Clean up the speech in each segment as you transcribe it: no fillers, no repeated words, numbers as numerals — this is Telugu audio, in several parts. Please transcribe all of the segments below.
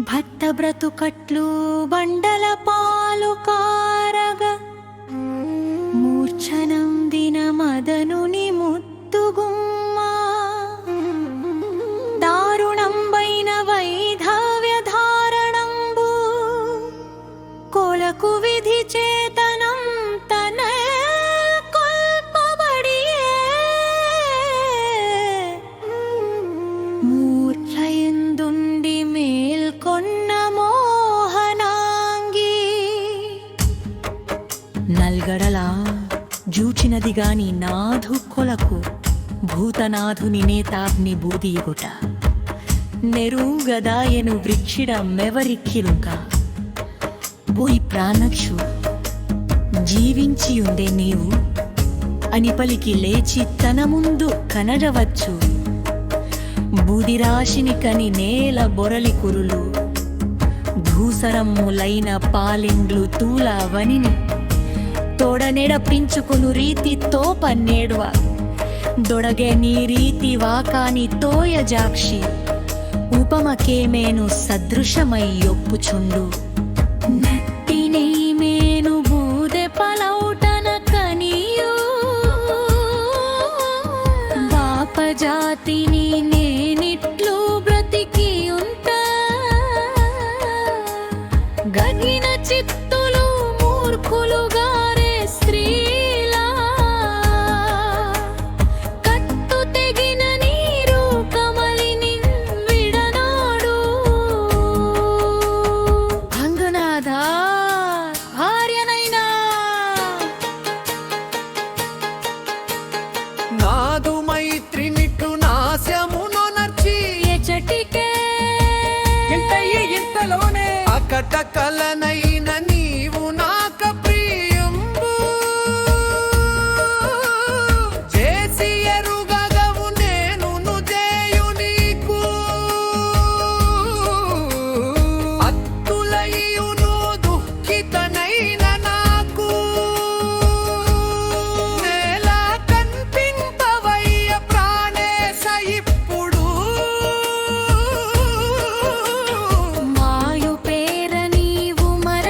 భక్త బ్రతుకట్లు బండల పాలు కారగ మూర్ఛనం దిన మదనుని ముత్తుగుమ్మ దారుణంబైన వైధవ్య ధారణంబు కొలకు విధి చేతనం తన కొల్పబడియే మూర్ఛయందుండి మేల్కొన్న మోహనాంగి నల్గడలా జూచినది గాని నాథు కొలకు భూతనాథుని నేతాగ్ని బూదీగుట నెరుగదాయను వృక్షిడ మెవరిక్కిరుంక పోయి ప్రాణక్షు జీవించియుండే నీవు అని పలికి లేచి తన ముందు కనడవచ్చు బూదిరాశిని కని నేల బొరలి కురులు ధూసరమ్ములైన పాలిండ్లు తూల వనిని తోడనెడపించుకును రీతి తోపన్నేడువ దొడగే నీ రీతి వాకాని తోయజాక్షి ఉపమకేమేను సదృశమై ఒప్పుచుండు నట్టినే మేను బూదె పలౌటన కనియు బాపజాతిని నేనిట్లు బ్రతికి ఉంటా గగిన చిత్తులు మూర్ఖులుగారే స్త్రీలా కట్టు తెగిన నీరు కమలిని విడనాడు అంగనాథ భార్యనైనా నాదు మైత్రి నిట్టు నాశమును నర్చి ఎచటికే ఇంతలోనే అకట కలనైన నీవు నాక ప్రియంబు చేసి ఎరుగగవు నేను చేయు నీకు అత్తులయ్యును దుఃఖితనైన నాకు నేల కన్పింపవయ్య ప్రాణేశ ఇప్పుడు మాయు పేర నీవు మర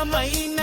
ఘనమైన